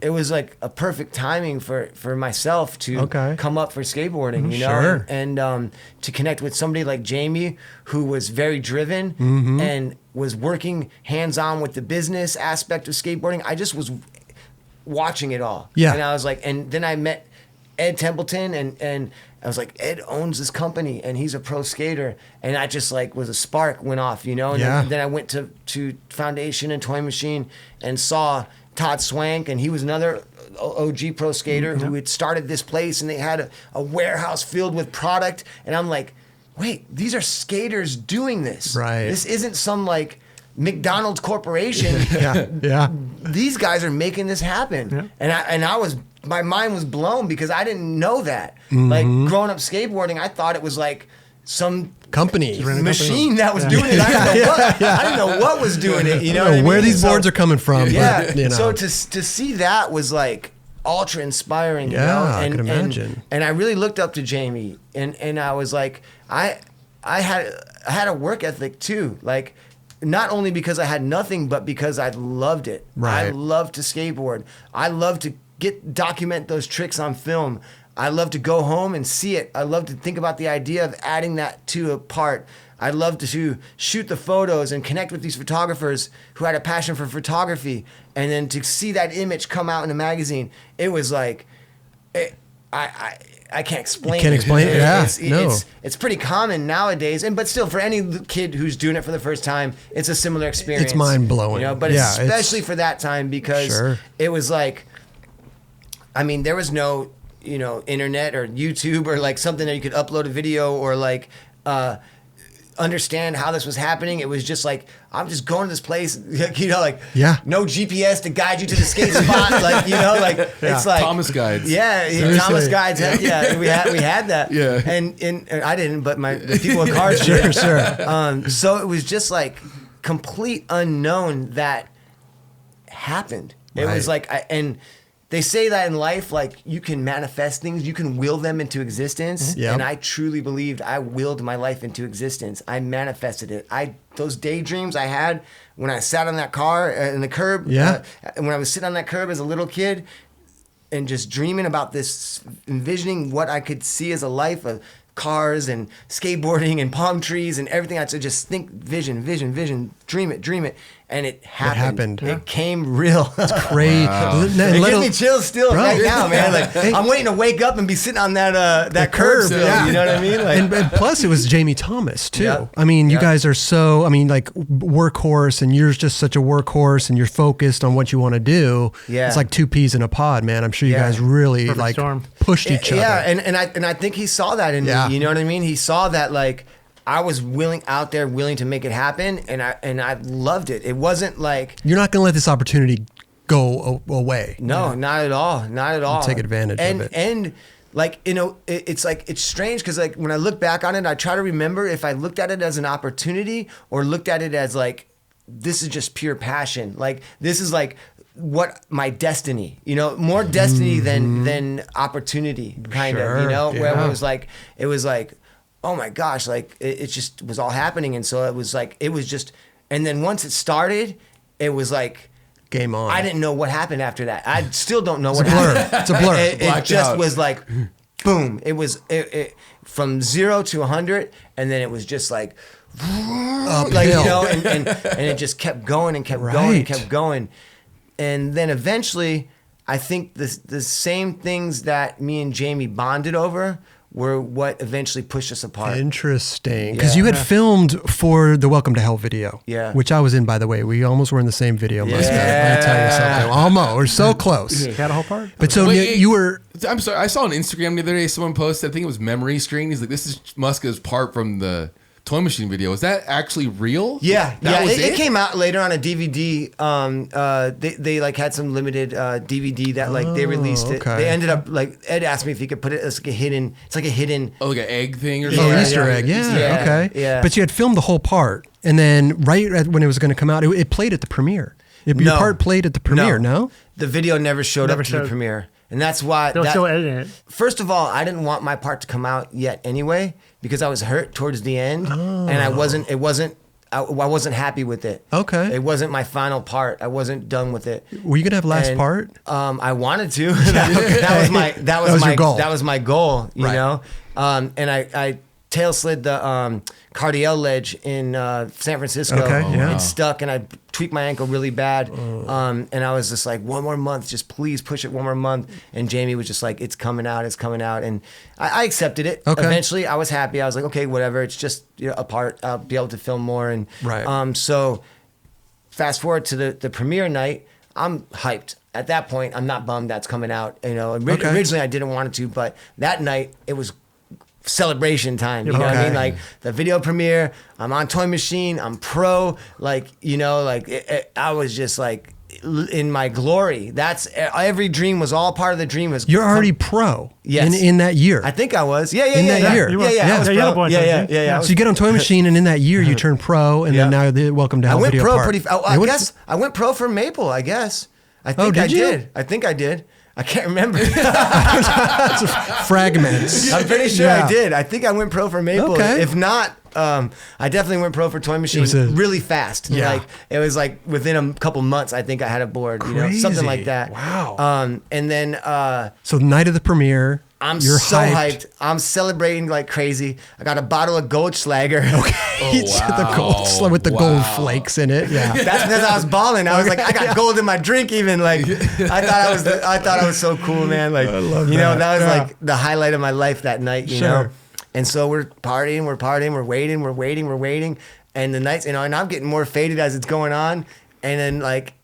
it was like a perfect timing for myself to come up for skateboarding, you know, Sure. and to connect with somebody like Jamie, who was very driven and was working hands-on with the business aspect of skateboarding. I just was watching it all. Yeah. And I was like, and then I met Ed Templeton, and I was like, Ed owns this company and he's a pro skater. And I just like was a spark went off, you know? And then I went to Foundation and Toy Machine and saw Todd Swank, and he was another OG pro skater who had started this place, and they had a warehouse filled with product. And I'm like, wait, these are skaters doing this. Right. This isn't some like McDonald's corporation. These guys are making this happen. Yeah. And I was, my mind was blown because I didn't know that. Like growing up skateboarding, I thought it was like some company machine that was doing it. I didn't know what was doing it. You know what I mean? Where these boards are coming from. Yeah. But, you know. So to see that was like ultra inspiring. You know? I can imagine. And I really looked up to Jamie, and I was like, I had a work ethic too. Like, not only because I had nothing, but because I loved it. Right. I loved to skateboard. I loved to document those tricks on film. I love to go home and see it. I love to think about the idea of adding that to a part. I love to shoot the photos and connect with these photographers who had a passion for photography. And then to see that image come out in a magazine, it was like, I can't explain it. You can't explain it? Yeah, It's pretty common nowadays, but still, for any kid who's doing it for the first time, it's a similar experience. It's mind-blowing. You know, but especially for that time, because it was like, I mean, there was no, you know, internet or YouTube or like something that you could upload a video or like understand how this was happening. It was just like, I'm just going to this place, you know, like no GPS to guide you to the skate spot, like, you know, like it's like Thomas guides. Yeah, Thomas guides. Yeah, we had that. Yeah, and I didn't, but the people with cars did. Sure. So it was just like complete unknown that happened. It was like, and they say that in life, like you can manifest things, you can will them into existence. Yep. And I truly believed I willed my life into existence. I manifested it. Those daydreams I had when I sat on that car in the curb, when I was sitting on that curb as a little kid and just dreaming about this, envisioning what I could see as a life of cars and skateboarding and palm trees and everything. I'd just think vision, dream it. And it happened. It came real. It's crazy. Wow. It gives me chills still right now, man. Like I'm waiting to wake up and be sitting on that curb. You know what I mean? Like, and plus, it was Jamie Thomas too. Yep. I mean, you guys are so. I mean, like workhorse, and you're just such a workhorse, and you're focused on what you want to do. Yeah. It's like two peas in a pod, man. I'm sure you guys really pushed each other. Yeah, and I think he saw that in me. You know what I mean? He saw that like. I was willing to make it happen, and I loved it. It wasn't like you're not gonna let this opportunity go away. No, not at all. You take advantage of it. And like, you know, it's like it's strange because like when I look back on it, I try to remember if I looked at it as an opportunity or looked at it as like this is just pure passion. Like this is like what my destiny, you know, more destiny than opportunity, kind of, you know, where it was like oh my gosh, like it just was all happening. And so it was just, and then once it started, it was like, game on. I didn't know what happened after that. I still don't know what happened. It's a blur. It just was like, boom. It was from 0 to 100. And then it was just like, like, you know, and it just kept going and kept going and kept going. And then eventually, I think the same things that me and Jamie bonded over were what eventually pushed us apart. Interesting. Because you had filmed for the Welcome to Hell video. Yeah. Which I was in, by the way. We almost were in the same video, Muska. Let me tell you something. Almost. We're so close. You had a whole part? But so you were... I'm sorry. I saw on Instagram the other day, someone posted, I think it was Memory Screen. He's like, this is Muska's part from the Toy Machine video. Is that actually real? Yeah. It came out later on a DVD. They like had some limited DVD that like they released it. They ended up like Ed asked me if he could put it as like a hidden. It's like a hidden. Oh, like an egg thing or something. Easter egg. Yeah. Okay. But you had filmed the whole part, and then right when it was going to come out, it played at the premiere. Your part played at the premiere. No. The video never showed up to the premiere. And that's why they'll still edit it. First of all, I didn't want my part to come out yet anyway, because I was hurt towards the end, and I wasn't. I wasn't happy with it. Okay. It wasn't my final part. I wasn't done with it. Were you gonna have last part? I wanted to. That was my goal. That was my goal. You Right. know. And I tail slid the Cardiel ledge in San Francisco. Okay, yeah. It stuck, and I tweaked my ankle really bad. And I was just like, one more month, just please push it one more month. And Jamie was just like, it's coming out. And I accepted it. Okay. Eventually, I was happy. I was like, okay, whatever. It's just a part. I'll be able to film more. And right. So fast forward to the premiere night, I'm hyped. At that point, I'm not bummed that's coming out. You know, originally I didn't want it to, but that night it was celebration time. You know what I mean? Like the video premiere, I'm on Toy Machine, I'm pro. Like, you know, like I was just like in my glory. That's every dream was all part of the dream. Was you're already pro. Yes. In that year. I think I was. Yeah. In that year. I was pro. Yeah. So you get on Toy Machine, and in that year you turn pro, and then now welcome to Hell I went Video pro Park. I guess I went pro for Maple. I guess. I think I did. I think I did. I can't remember. Fragments. I'm pretty sure I did. I think I went pro for Maple. Okay. If not, I definitely went pro for Toy Machine really fast. Yeah. Like it was like within a couple months, I think I had a board. You know, something like that. Wow. And then so the night of the premiere, you're so hyped. I'm celebrating like crazy. I got a bottle of Goldschlager. Okay. The gold with the gold flakes in it. Yeah. That's because I was balling. I was like, I got gold in my drink even. Like I thought I was so cool, man. Like, I love you know, that. that was like the highlight of my life that night, you know? And so we're partying, we're waiting. And the nights, you know, and I'm getting more faded as it's going on. And then like,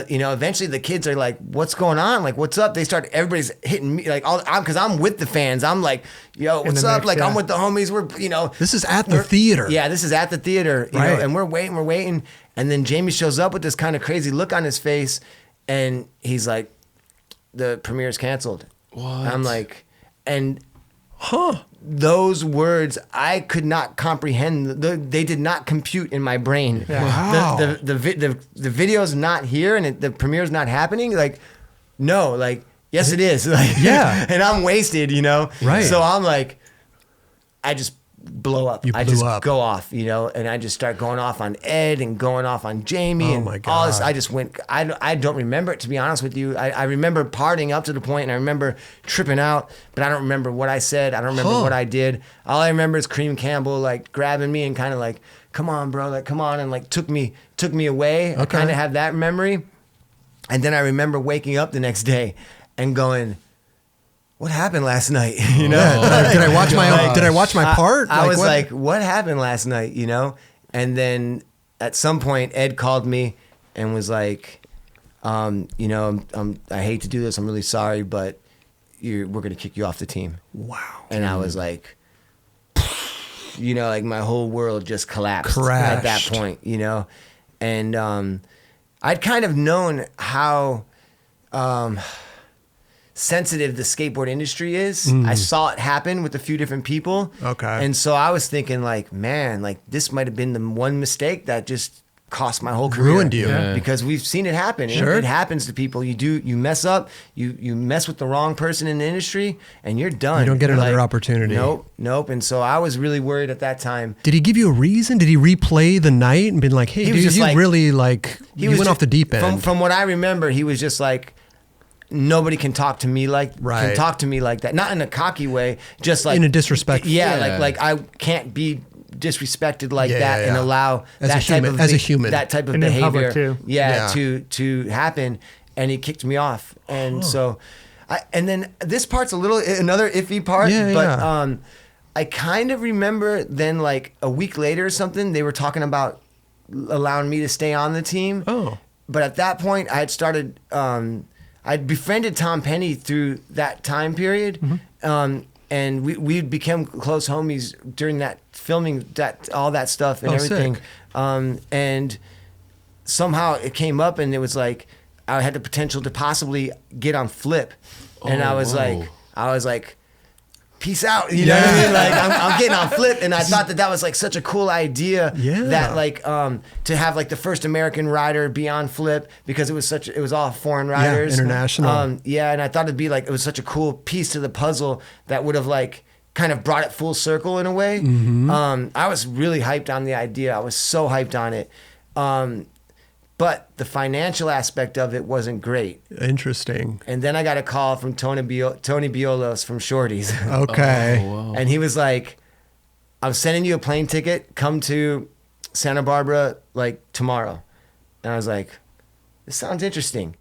you know, eventually the kids are like, what's going on? Like, what's up? Everybody's hitting me like because I'm with the fans. I'm like, yo, what's up? Like I'm with the homies. We're, you know. This is at the theater. Yeah, this is at the theater. You know, and we're waiting. And then Jamie shows up with this kind of crazy look on his face. And he's like, the premiere's canceled. What? I'm like, those words I could not comprehend. They did not compute in my brain. Yeah. Wow. The video's not here and the premiere's not happening. Like, no, like, yes, it is. Like, yeah. And I'm wasted, you know? Right. So I'm like, I just blow up. You blew up. Go off, you know, and I just start going off on Ed and going off on Jamie and my God. all this. I just went, I don't remember it, to be honest with you. I remember partying up to the point and I remember tripping out, but I don't remember what I said. I don't remember what I did. All I remember is Cream Campbell like grabbing me and kind of like, come on, bro, like, come on, and like took me away. I kind of have that memory. And then I remember waking up the next day and going, what happened last night? You know, did I watch my Did I watch my part? I was like, what happened last night? You know, and then at some point Ed called me and was like, you know, I hate to do this. I'm really sorry, but we're gonna kick you off the team. Wow. And I was like, you know, like my whole world just collapsed Crashed. at that point. You know, and I'd kind of known how. Sensitive the skateboard industry is. I saw it happen with a few different people. Okay. And so I was thinking like, man, like this might have been the one mistake that just cost my whole career. Ruined you. Yeah. Because we've seen it happen. Sure. It happens to people. You mess up, you mess with the wrong person in the industry and you're done. You don't get another opportunity. Nope. And so I was really worried at that time. Did he give you a reason? Did he replay the night and been like, hey, dude, you really like, you went off the deep end? From what I remember, he was just like, nobody can talk to me like that. Not in a cocky way, just like in a disrespectful. Yeah, like I can't be disrespected like that and allow as that type of that type of and behavior too. to happen. And he kicked me off. And so and then this part's another iffy part, but I kind of remember then like a week later or something, they were talking about allowing me to stay on the team. Oh. But at that point I had started I'd befriended Tom Penny through that time period, and we became close homies during that filming, all that stuff and everything. Sick. And somehow it came up, and it was like I had the potential to possibly get on Flip, and I was like, peace out, you know what I mean? Like I'm getting on Flip, and I thought that was like such a cool idea that like to have like the first American rider be on Flip, because it was all foreign riders, international. And I thought it was such a cool piece to the puzzle that would have like kind of brought it full circle in a way. I was really hyped on the idea. I was so hyped on it. But the financial aspect of it wasn't great. Interesting. And then I got a call from Tony Biolos from Shorties. Okay. Oh, wow. And he was like, I'm sending you a plane ticket. Come to Santa Barbara like tomorrow. And I was like, this sounds interesting.